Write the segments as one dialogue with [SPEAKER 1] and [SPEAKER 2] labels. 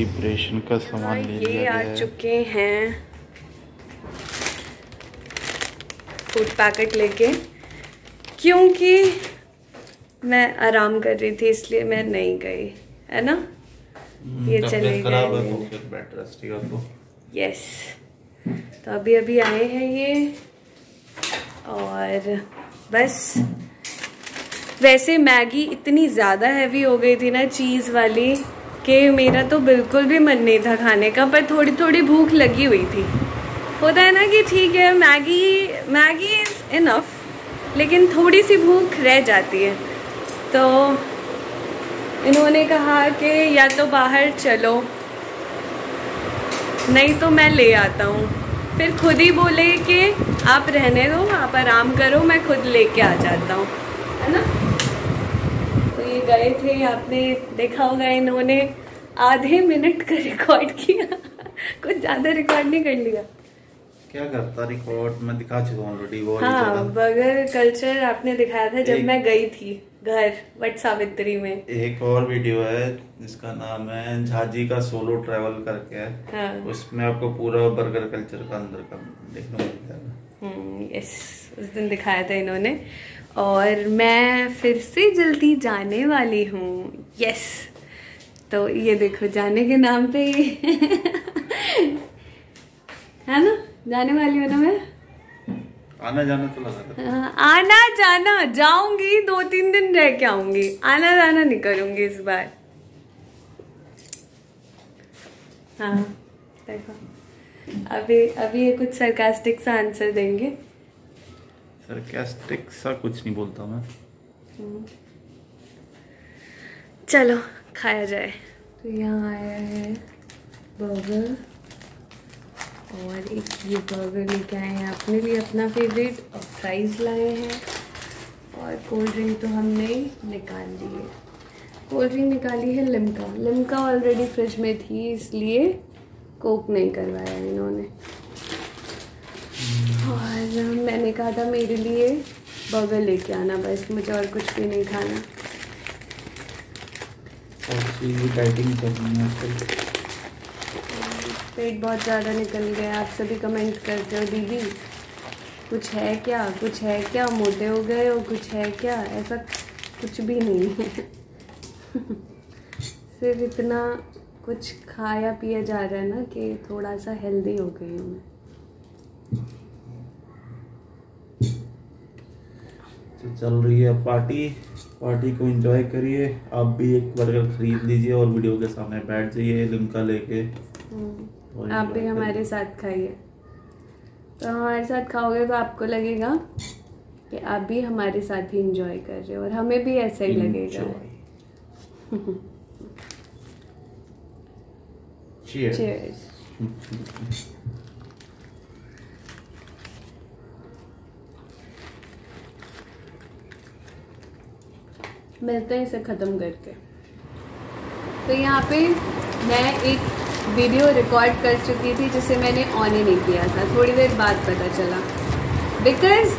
[SPEAKER 1] Celebration का सामान ले लिया
[SPEAKER 2] ये
[SPEAKER 1] गया
[SPEAKER 2] आ
[SPEAKER 1] है।
[SPEAKER 2] चुके हैं फूड पैकेट लेके, क्योंकि मैं आराम कर रही थी इसलिए मैं नहीं गई, है ना। ये चले गए। यस, तो अभी अभी आए हैं ये, और बस। वैसे मैगी इतनी ज़्यादा हैवी हो गई थी ना चीज़ वाली, कि मेरा तो बिल्कुल भी मन नहीं था खाने का, पर थोड़ी थोड़ी भूख लगी हुई थी। होता है ना कि ठीक है मैगी इज़ इनफ, लेकिन थोड़ी सी भूख रह जाती है। तो इन्होंने कहा कि या तो बाहर चलो, नहीं तो मैं ले आता हूँ। फिर खुद ही बोले कि आप रहने दो, आप आराम करो, मैं खुद लेके आ जाता हूँ, है ना। तो ये गए थे, आपने देखा होगा इन्होंने आधे मिनट का रिकॉर्ड किया। कुछ ज़्यादा रिकॉर्ड नहीं कर लिया।
[SPEAKER 1] क्या करता रिकॉर्ड, मैं दिखा चुका हूँ ऑलरेडी वो।
[SPEAKER 2] हाँ, बर्गर कल्चर आपने दिखाया था जब मैं गई थी घर वट सावित्री में।
[SPEAKER 1] एक और वीडियो है जिसका नाम है झाजी का सोलो ट्रैवल करके है। हाँ। उसमें आपको पूरा बर्गर कल्चर का अंदर का देखने को मिल जाएगा।
[SPEAKER 2] यस, उस दिन दिखाया था इन्होंने, और मैं फिर से जल्दी जाने वाली हूँ। यस, तो ये देखो जाने के नाम पे ही है ना, जाने वाली हूँ ना मैं।
[SPEAKER 1] आना जाना तो लगा था।
[SPEAKER 2] आना जाना जाऊंगी, 2-3 दिन रह के आऊंगी, आना जाना नहीं करूंगी इस बार। हाँ देखो, अभी ये कुछ सरकास्टिक सा आंसर देंगे।
[SPEAKER 1] सरकास्टिक सा कुछ नहीं बोलता मैं।
[SPEAKER 2] चलो खाया जाए। तो यहाँ आया है बर्गर, और एक ये बर्गर लेके आए हैं अपने लिए, अपना फेवरेट, और फ्राइज़ लाए हैं, और कोल्ड ड्रिंक तो हमने निकाल ली है। कोल्ड ड्रिंक निकाली है लिम्का ऑलरेडी फ्रिज में थी, इसलिए कोक नहीं करवाया इन्होंने। और मैंने कहा था मेरे लिए बर्गर लेके आना, बस मुझे और कुछ भी नहीं खाना।
[SPEAKER 1] डाइटिंग करनी है,
[SPEAKER 2] पेट बहुत ज़्यादा निकल गया। आप सभी कमेंट करते हो दीदी कुछ है क्या, मोटे हो गए हो, कुछ है क्या। ऐसा कुछ भी नहीं है। सिर्फ इतना कुछ खाया पिया जा रहा है ना कि थोड़ा सा हेल्दी हो गई हूँ मैं।
[SPEAKER 1] तो चल रही है पार्टी को एंजॉय करिए। आप भी एक बर्गर खरीद लीजिए और वीडियो के सामने बैठ जाइए लिम्का लेके।
[SPEAKER 2] आप भी हमारे साथ खाइए। तो हमारे साथ खाओगे तो आपको लगेगा कि आप भी हमारे साथ ही एंजॉय कर रहे हो, और हमें भी ऐसा ही लगेगा। चीयर्स। मिलते हैं इसे ख़त्म करके। तो यहाँ पे मैं एक वीडियो रिकॉर्ड कर चुकी थी जिसे मैंने ऑन ही नहीं किया था, थोड़ी देर बाद पता चला, बिकॉज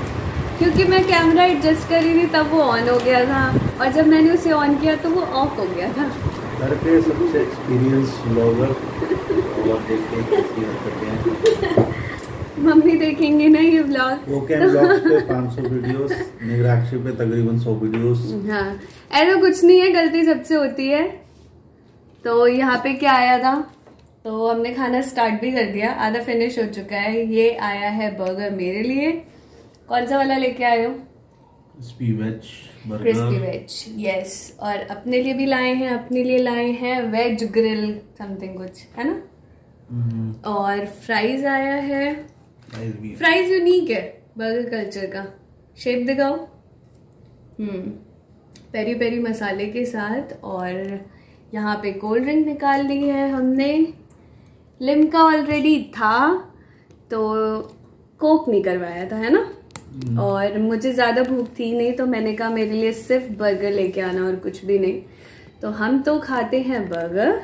[SPEAKER 2] क्योंकि मैं कैमरा एडजस्ट कर रही थी तब वो ऑन हो गया था, और जब मैंने उसे ऑन किया तो वो ऑफ हो गया था।
[SPEAKER 1] घर पे सबसे एक्सपीरियंस ब्लॉगर और देखते हैं कैसी हरकतें हैं।
[SPEAKER 2] मम्मी देखेंगे ना ये व्लॉग।
[SPEAKER 1] वो कैन व्लॉग्स पे 500 वीडियोस, निगराक्षी पे तकरीबन 100 वीडियोस।
[SPEAKER 2] हाँ, ऐसा कुछ नहीं है, गलती सबसे होती है। तो यहाँ पे क्या आया था, तो हमने खाना स्टार्ट भी कर दिया, आधा फिनिश हो चुका है। ये आया है बर्गर मेरे लिए। कौन सा वाला लेके आए हो?
[SPEAKER 1] Crispy veg burger.
[SPEAKER 2] Crispy veg, yes. और अपने लिए भी लाए हैं, अपने लिए लाए हैं वेज ग्रिल समथिंग कुछ, है ना। और फ्राइज आया है। फ्राइज यूनिक है बर्गर कल्चर का, शेप दिखाओ। पेरी पेरी मसाले के साथ। और यहाँ पे कोल्ड ड्रिंक निकाल ली है हमने। लिम्का ऑलरेडी था तो कोक नहीं करवाया था, है ना। और मुझे ज़्यादा भूख थी नहीं, तो मैंने कहा मेरे लिए सिर्फ बर्गर लेके आना और कुछ भी नहीं। तो हम तो खाते हैं बर्गर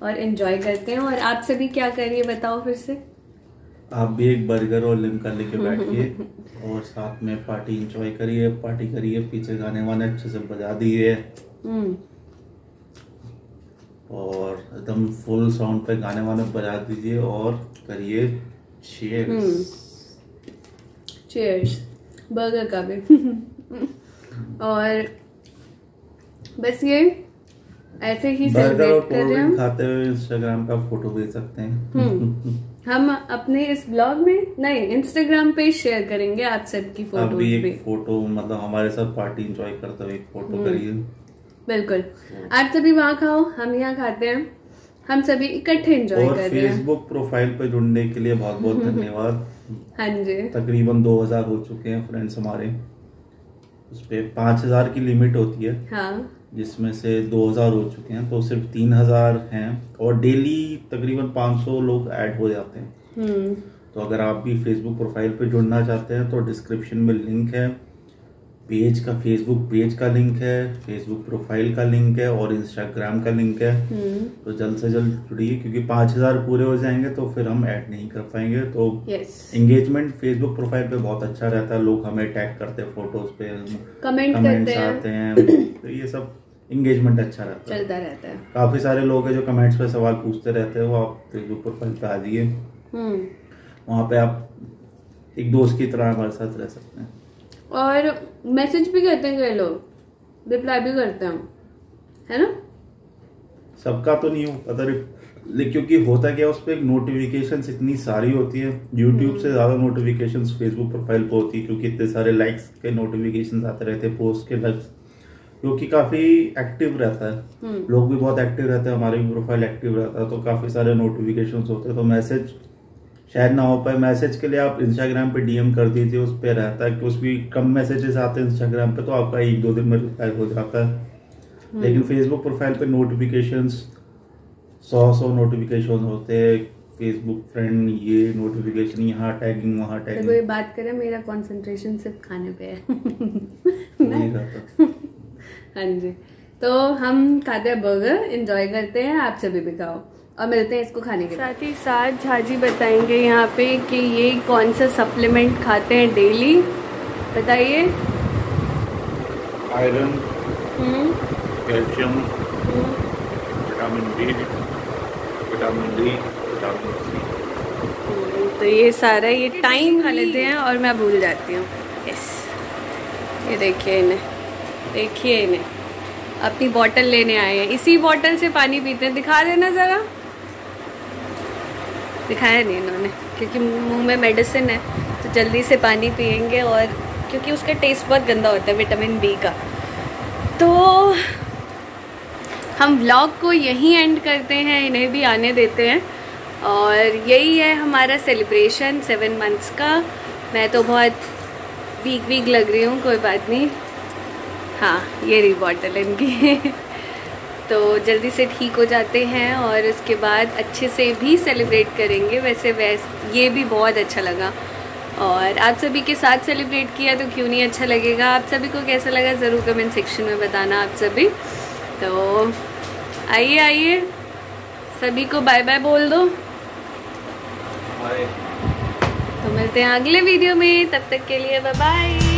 [SPEAKER 2] और एंजॉय करते हैं। और आप सभी क्या करिए बताओ फिर से।
[SPEAKER 1] आप भी एक बर्गर और लिम्का लेके बैठिए और साथ में पार्टी एंजॉय करिए, पार्टी करिए। पीछे गाने वाने अच्छे से बजा दिए और एकदम फुल साउंड पे गाने वाने बजा दीजिए और करिए चीयर्स।
[SPEAKER 2] चीयर्स बर्गर का भी। और बस ये ऐसे ही सेलिब्रेट कर रहे हैं।
[SPEAKER 1] खाते हुए इंस्टाग्राम का फोटो भेज सकते हैं।
[SPEAKER 2] हम अपने इस ब्लॉग में नहीं, इंस्टाग्राम पे शेयर करेंगे आप सबकी फोटो भी।
[SPEAKER 1] एक फोटो मतलब हमारे साथ पार्टी एंजॉय करते हुए एक फोटो करिए।
[SPEAKER 2] बिल्कुल, आप सभी वहाँ खाओ, हम यहाँ खाते हैं, हम सभी इकट्ठे एंजॉय कर रहे हैं।
[SPEAKER 1] फेसबुक प्रोफाइल पे जुड़ने के लिए बहुत बहुत धन्यवाद।
[SPEAKER 2] हाँ जी,
[SPEAKER 1] तकरीबन 2000 हो चुके हैं फ्रेंड्स हमारे। उस पे 5000 की लिमिट होती है।
[SPEAKER 2] हाँ,
[SPEAKER 1] जिसमें से 2000 हो चुके हैं, तो सिर्फ 3000 हैं और डेली तकरीबन 500 लोग ऐड हो जाते हैं। तो अगर आप भी फेसबुक प्रोफाइल पे जुड़ना चाहते हैं तो डिस्क्रिप्शन में लिंक है, पेज का, फेसबुक पेज का लिंक है, फेसबुक प्रोफाइल का लिंक है और इंस्टाग्राम का लिंक है। तो जल्द से जल्द जुड़िए, क्योंकि 5000 पूरे हो जाएंगे तो फिर हम ऐड नहीं कर पाएंगे। तो एंगेजमेंट फेसबुक प्रोफाइल पे बहुत अच्छा रहता है, लोग हमें टैग करते हैं, फोटोज पे कमेंट्स आते हैं, तो ये सब एंगेजमेंट अच्छा रहता है,
[SPEAKER 2] चलता रहता है।
[SPEAKER 1] काफी सारे लोग हैं जो कमेंट्स पे सवाल पूछते रहते हैं, वो आप फेसबुक प्रोफाइल पे आ जाइए, वहाँ पे आप एक दोस्त की तरह हमारे साथ रह सकते हैं।
[SPEAKER 2] और मैसेज भी करते हैं कई लोग, रिप्लाई भी करते हैं, है ना?
[SPEAKER 1] सबका तो नहीं हो पता, क्योंकि होता क्या, उस पर नोटिफिकेशंस इतनी सारी होती है, यूट्यूब से ज्यादा नोटिफिकेशंस फेसबुक प्रोफाइल पे होती है, क्योंकि इतने सारे लाइक्स के नोटिफिकेशंस आते रहते हैं, पोस्ट के लाइक्स, क्योंकि काफी एक्टिव रहता है, लोग भी बहुत एक्टिव रहते हैं, हमारी भी प्रोफाइल एक्टिव रहता है, तो काफी सारे नोटिफिकेशंस होते हैं, तो मैसेज शायद ना हो पाए। मैसेज के लिए आप इंस्टाग्राम पे डीएम कर दीजिए, उस पे रहता है कि उस भी कम मैसेजेस आते हैं इंस्टाग्राम पे, तो आपका 1-2 दिन में रिप्लाई हो जाता है। लेकिन फेसबुक प्रोफाइल पे नोटिफिकेशंस 100 नोटिफिकेशन होते हैं, फेसबुक फ्रेंड, ये नोटिफिकेशन, यहाँ टैगिंग, वहाँ टैगिंग।
[SPEAKER 2] तो कोई बात करे, मेरा कंसंट्रेशन सिर्फ खाने पे है।
[SPEAKER 1] नहीं रहता।
[SPEAKER 2] हाँ जी, तो हम खाते हैं बर्गर, एंजॉय करते हैं, आप सभी भी खाओ और मिलते हैं इसको खाने के साथ ही साथ। झाजी बताएंगे यहाँ पे कि ये कौन सा सप्लीमेंट खाते हैं डेली, बताइए।
[SPEAKER 1] Iron, calcium, vitamin B, vitamin D, vitamin C.
[SPEAKER 2] तो ये सारा ये टाइम खा लेते हैं और मैं भूल जाती हूँ। यस, ये देखिए इन्हें, देखिए इन्हें अपनी बोतल लेने आए हैं, इसी बोतल से पानी पीते हैं। दिखा देना ज़रा, दिखाया नहीं इन्होंने, क्योंकि मुंह में मेडिसिन है तो जल्दी से पानी पियेंगे, और क्योंकि उसका टेस्ट बहुत गंदा होता है विटामिन बी का। तो हम व्लॉग को यहीं एंड करते हैं, इन्हें भी आने देते हैं, और यही है हमारा सेलिब्रेशन 7 मंथ्स का। मैं तो बहुत वीक लग रही हूँ, कोई बात नहीं। हाँ, ये रही बॉटल इनकी। तो जल्दी से ठीक हो जाते हैं और उसके बाद अच्छे से भी सेलिब्रेट करेंगे। वैसे ये भी बहुत अच्छा लगा, और आप सभी के साथ सेलिब्रेट किया तो क्यों नहीं अच्छा लगेगा। आप सभी को कैसा लगा ज़रूर कमेंट सेक्शन में बताना आप सभी। तो आइए सभी को बाय बाय बोल दो। तो मिलते हैं अगले वीडियो में, तब तक के लिए बाय बाय।